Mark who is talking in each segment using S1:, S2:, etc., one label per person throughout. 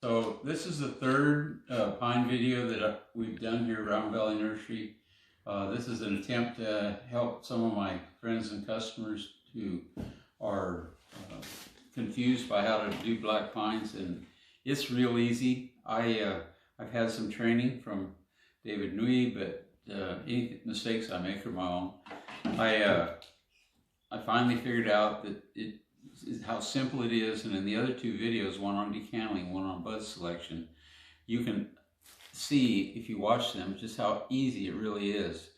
S1: So this is the third pine video that we've done here around Valley Nursery. This is an attempt to help some of my friends and customers who are confused by how to do black pines, and it's real easy. I've had some training from David Nui, but any mistakes I make are my own. I finally figured out that how simple it is, and in the other two videos, one on decantling, one on bud selection, you can see, if you watch them, just how easy it really is.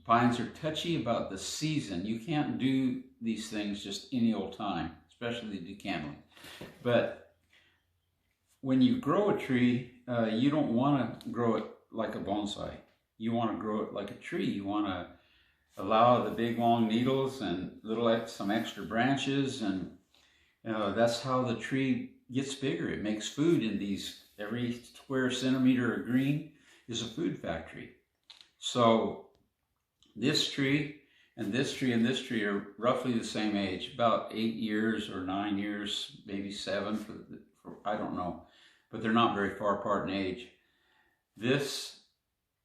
S1: Pines are touchy about the season. You can't do these things just any old time, especially the decantling. But when you grow a tree, you don't want to grow it like a bonsai. You want to grow it like a tree. You want to allow the big long needles and some extra branches, and that's how the tree gets bigger. It makes food in these. Every square centimeter of green is a food factory. So this tree and this tree and this tree are roughly the same age, about 8 years or 9 years, maybe 7 for I don't know, but they're not very far apart in age. This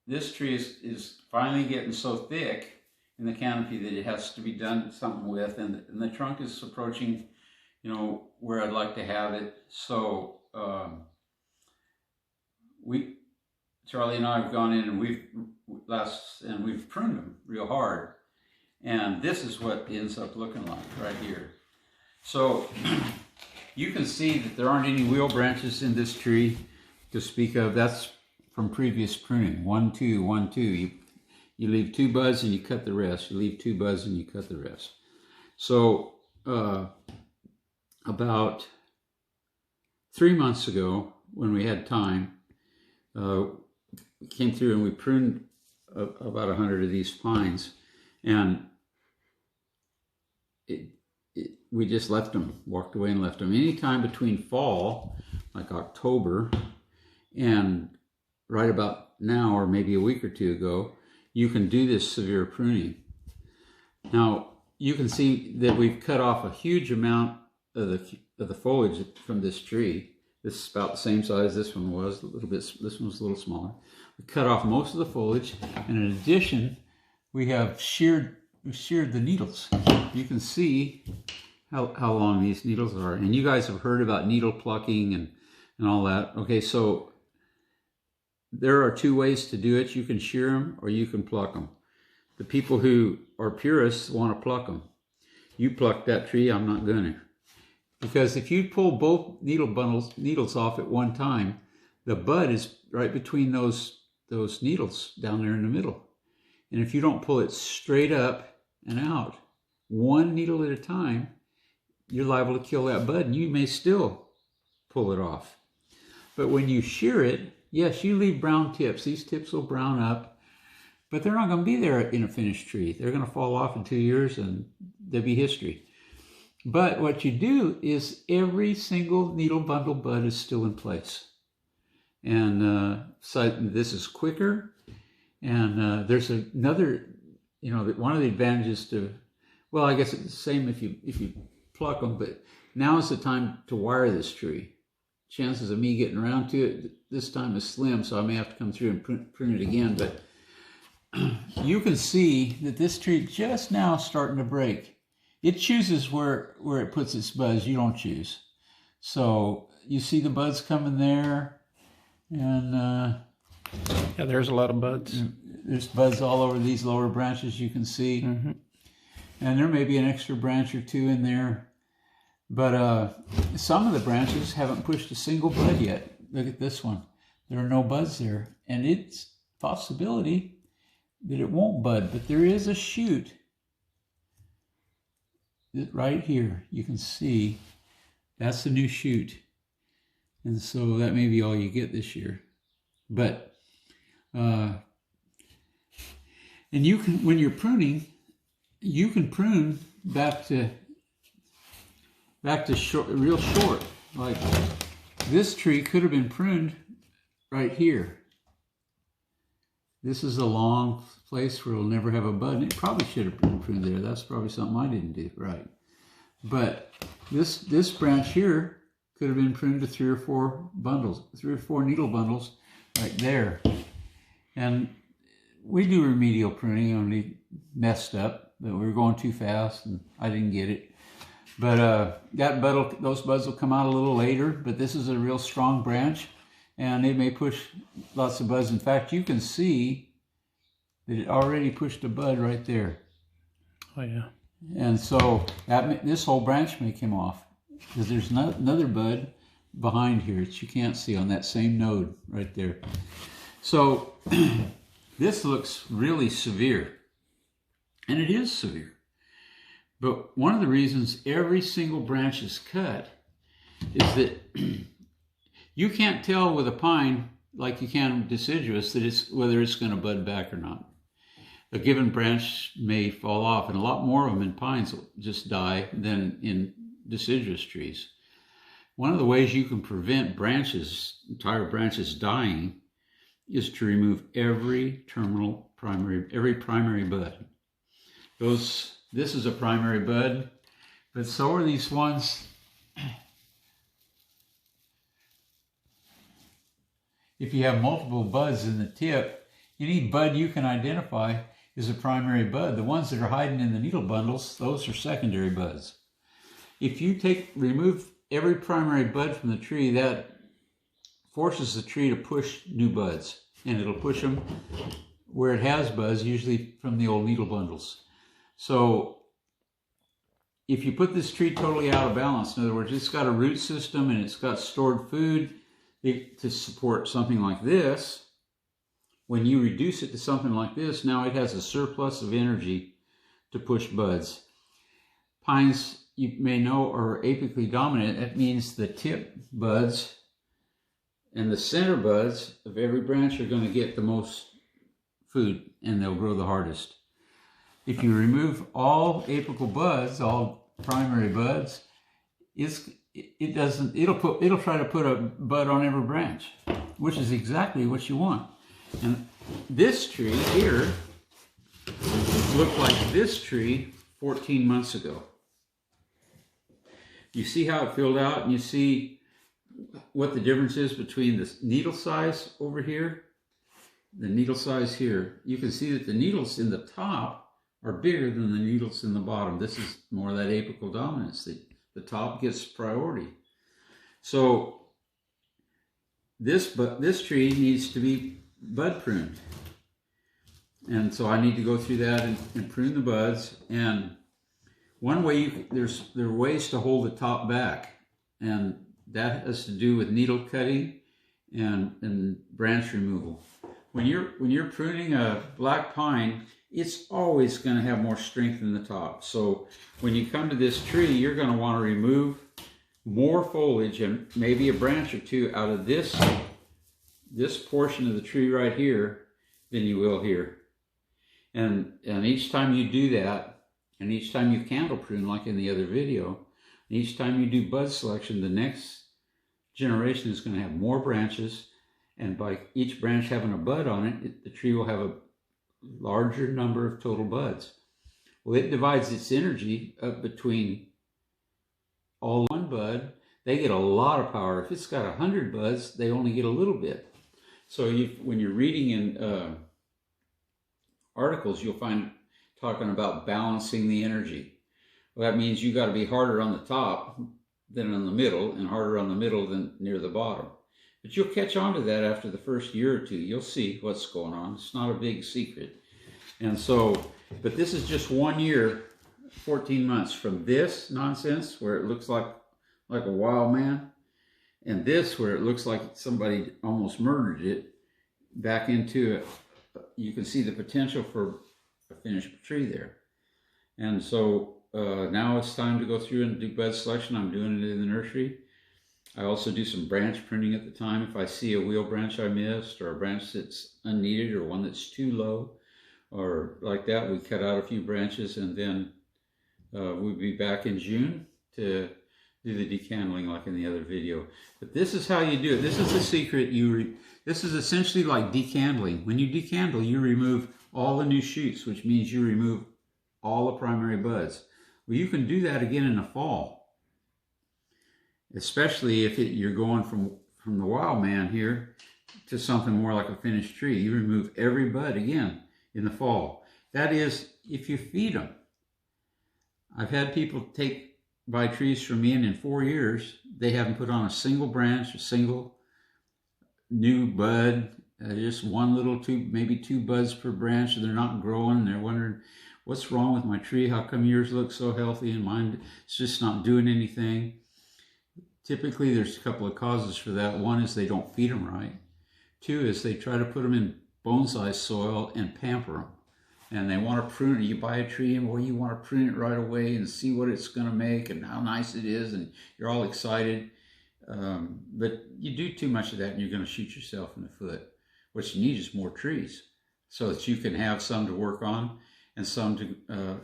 S1: tree is finally getting so thick in the canopy that it has to be done something with, and the trunk is approaching, where I'd like to have it. So Charlie and I have gone in and we've pruned them real hard, and this is what it ends up looking like right here. So you can see that there aren't any wheel branches in this tree to speak of. That's from previous pruning. 1, 2, 1, 2. You leave 2 buds and you cut the rest. You leave 2 buds and you cut the rest. So about 3 months ago, when we had time, we came through and we pruned about 100 of these pines, and we just left them, walked away and left them. Anytime between fall, like October, and right about now, or maybe a week or two ago, you can do this severe pruning. Now, you can see that we've cut off a huge amount of the foliage from this tree. This is about the same size this one was, a little bit. This one was a little smaller. We cut off most of the foliage, and in addition, we have sheared the needles. You can see how long these needles are, and you guys have heard about needle plucking and all that. Okay, so there are 2 ways to do it. You can shear them or you can pluck them. The people who are purists want to pluck them. You pluck that tree, I'm not going to. Because if you pull both needles off at one time, the bud is right between those needles down there in the middle. And if you don't pull it straight up and out, one needle at a time, you're liable to kill that bud, and you may still pull it off. But when you shear it, yes, you leave brown tips. These tips will brown up, but they're not going to be there in a finished tree. They're going to fall off in 2 years, and there'll be history. But what you do is every single needle bundle bud is still in place. And so this is quicker. And there's another, one of the advantages to, well, I guess it's the same if you pluck them, but now is the time to wire this tree. Chances of me getting around to it this time is slim, so I may have to come through and prune it again. But you can see that this tree just now is starting to break. It chooses where it puts its buds. You don't choose. So you see the buds coming there, and
S2: yeah, there's a lot of buds.
S1: There's buds all over these lower branches, you can see. Mm-hmm. And there may be an extra branch or 2 in there. But some of the branches haven't pushed a single bud yet. Look at this one. There are no buds there. And it's a possibility that it won't bud, but there is a shoot right here. You can see that's the new shoot. And so that may be all you get this year. But, and you can, when you're pruning, you can prune back to short, real short. Like this tree could have been pruned right here. This is a long place where it'll never have a bud. It probably should have been pruned there. That's probably something I didn't do right. But this branch here could have been pruned to 3 or 4 bundles, 3 or 4 needle bundles right there. And we do remedial pruning, only messed up, but we were going too fast and I didn't get it. But those buds will come out a little later, but this is a real strong branch and it may push lots of buds. In fact, you can see that it already pushed a bud right there.
S2: Oh yeah.
S1: And so this whole branch may come off because there's another bud behind here that you can't see on that same node right there. So this looks really severe, and it is severe. But one of the reasons every single branch is cut is that you can't tell with a pine like you can with deciduous that whether it's going to bud back or not. A given branch may fall off, and a lot more of them in pines will just die than in deciduous trees. One of the ways you can prevent entire branches dying is to remove every primary bud. This is a primary bud, but so are these ones. If you have multiple buds in the tip, any bud you can identify is a primary bud. The ones that are hiding in the needle bundles, those are secondary buds. If you remove every primary bud from the tree, that forces the tree to push new buds, and it'll push them where it has buds, usually from the old needle bundles. So if you put this tree totally out of balance, in other words, it's got a root system and it's got stored food to support something like this, when you reduce it to something like this, now it has a surplus of energy to push buds. Pines, you may know, are apically dominant. That means the tip buds and the center buds of every branch are going to get the most food and they'll grow the hardest. If you remove all apical buds, all primary buds, it'll try to put a bud on every branch, which is exactly what you want. And this tree here looked like this tree 14 months ago. You see how it filled out, and you see what the difference is between the needle size over here, the needle size here. You can see that the needles in the top are bigger than the needles in the bottom. This is more of that apical dominance. The top gets priority. So this tree needs to be bud pruned. And so I need to go through that and prune the buds. And one way, there are ways to hold the top back, and that has to do with needle cutting and branch removal. When you're pruning a black pine, it's always going to have more strength in the top. So when you come to this tree, you're going to want to remove more foliage and maybe a branch or two out of this portion of the tree right here than you will here. And each time you do that, and each time you candle prune like in the other video, each time you do bud selection, the next generation is going to have more branches, and by each branch having a bud on it, the tree will have a larger number of total buds. Well, it divides its energy up between all one bud. They get a lot of power. If it's got 100 buds, they only get a little bit. So when you're reading in articles, you'll find talking about balancing the energy. Well, that means you got to be harder on the top than on the middle, and harder on the middle than near the bottom. But you'll catch on to that after the first year or two. You'll see what's going on. It's not a big secret. And so, but this is just 1 year, 14 months from this nonsense where it looks like a wild man, and this where it looks like somebody almost murdered it, back into it. You can see the potential for a finished tree there. And so now it's time to go through and do bud selection. I'm doing it in the nursery. I also do some branch pruning at the time. If I see a wheel branch I missed, or a branch that's unneeded, or one that's too low, or like that, we cut out a few branches, and then we'll be back in June to do the decandling like in the other video. But this is how you do it. This is the secret. This is essentially like decandling. When you decandle, you remove all the new shoots, which means you remove all the primary buds. Well, you can do that again in the fall. especially if you're going from the wild man here to something more like a finished tree. You remove every bud again in the fall. That is, if you feed them. I've had people buy trees from me, and in 4 years, they haven't put on a single branch, a single new bud, just one little maybe 2 buds per branch, and they're not growing, and they're wondering, what's wrong with my tree? How come yours look so healthy and mine is just not doing anything? Typically, there's a couple of causes for that. One is they don't feed them right. 2 is they try to put them in bonsai soil and pamper them. And they want to prune it. You buy a tree and you want to prune it right away and see what it's going to make and how nice it is, and you're all excited. But you do too much of that and you're going to shoot yourself in the foot. What you need is more trees so that you can have some to work on and some to,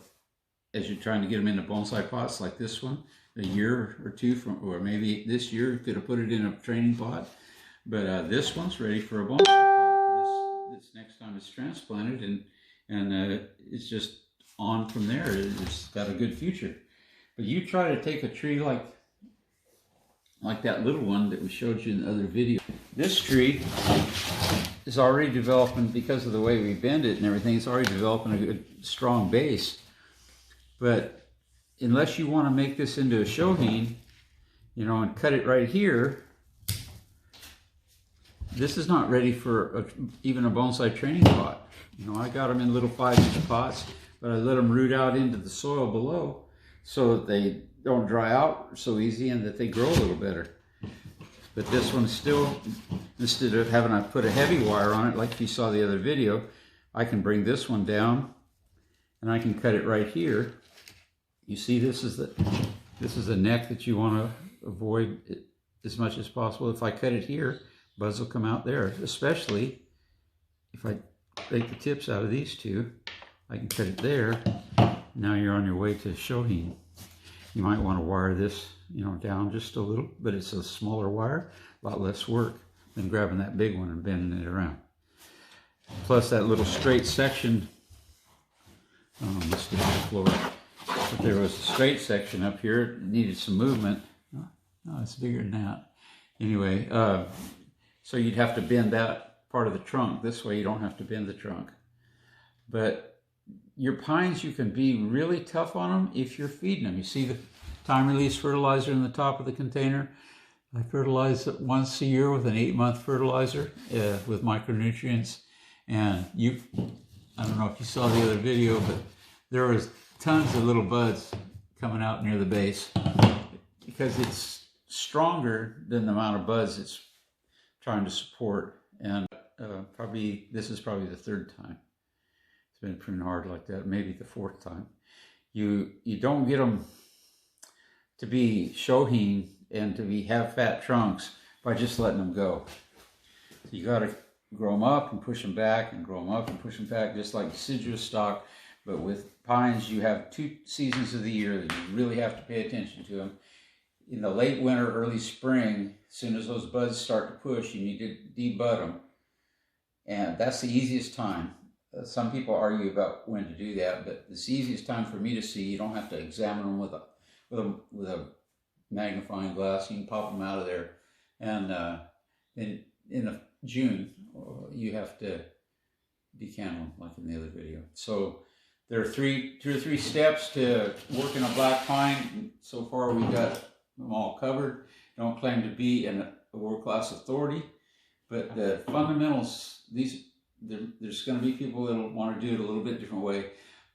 S1: as you're trying to get them into bonsai pots like this one, a year or 2 from, or maybe this year you could have put it in a training pot. But this one's ready for a bonsai pot. This next time it's transplanted, and it's just on from there. It's got a good future. But you try to take a tree like that little one that we showed you in the other video. This tree is already developing, because of the way we bend it and everything, it's already developing a good, strong base. But unless you want to make this into a shohin, and cut it right here, this is not ready for even a bonsai training pot. I got them in little 5-inch pots, but I let them root out into the soil below so that they don't dry out so easy and that they grow a little better. But this one still, instead of having I put a heavy wire on it like you saw the other video, I can bring this one down and I can cut it right here. You see, this is the neck that you want to avoid as much as possible. If I cut it here, buds will come out there, especially if I take the tips out of these 2. I can cut it there. Now you're on your way to shohin. You might want to wire this, down just a little, but it's a smaller wire, a lot less work than grabbing that big one and bending it around. Plus that little straight section, let's get to the floor. But there was a straight section up here, it needed some movement. No, it's bigger than that. Anyway, so you'd have to bend that part of the trunk. This way you don't have to bend the trunk. But your pines, you can be really tough on them if you're feeding them. You see the time-release fertilizer in the top of the container? I fertilize it once a year with an 8-month fertilizer with micronutrients. And I don't know if you saw the other video, but there was tons of little buds coming out near the base because it's stronger than the amount of buds it's trying to support. And this is probably the 3rd time it's been pruned hard like that, maybe the 4th time. You don't get them to be shohin and to have fat trunks by just letting them go. So you got to grow them up and push them back, and grow them up and push them back, just like deciduous stock. But with pines, you have 2 seasons of the year that you really have to pay attention to them. In the late winter, early spring, as soon as those buds start to push, you need to debud them. And that's the easiest time. Some people argue about when to do that, but it's the easiest time for me to see. You don't have to examine them with a magnifying glass. You can pop them out of there. And in June, you have to decant them, like in the other video. So there are 2 or 3 steps to working a black pine. So far, we got them all covered. Don't claim to be a world-class authority, but the fundamentals, there's going to be people that want to do it a little bit different way,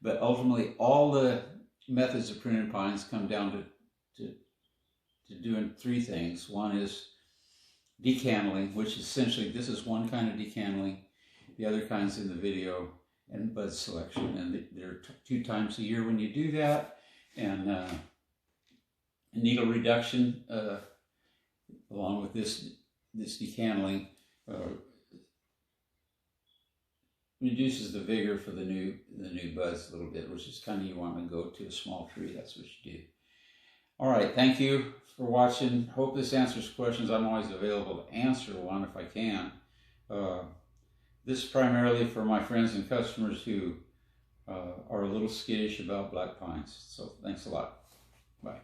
S1: but ultimately all the methods of pruning pines come down to doing 3 things. One is decantling, which essentially, this is one kind of decantling. The other kind's in the video, and bud selection. And there are 2 times a year when you do that. And needle reduction, along with this decantling, reduces the vigor for the new buds a little bit, which is kind of, you want to go to a small tree. That's what you do. All right, thank you for watching. Hope this answers questions. I'm always available to answer one if I can. This is primarily for my friends and customers who are a little skittish about black pines. So thanks a lot. Bye.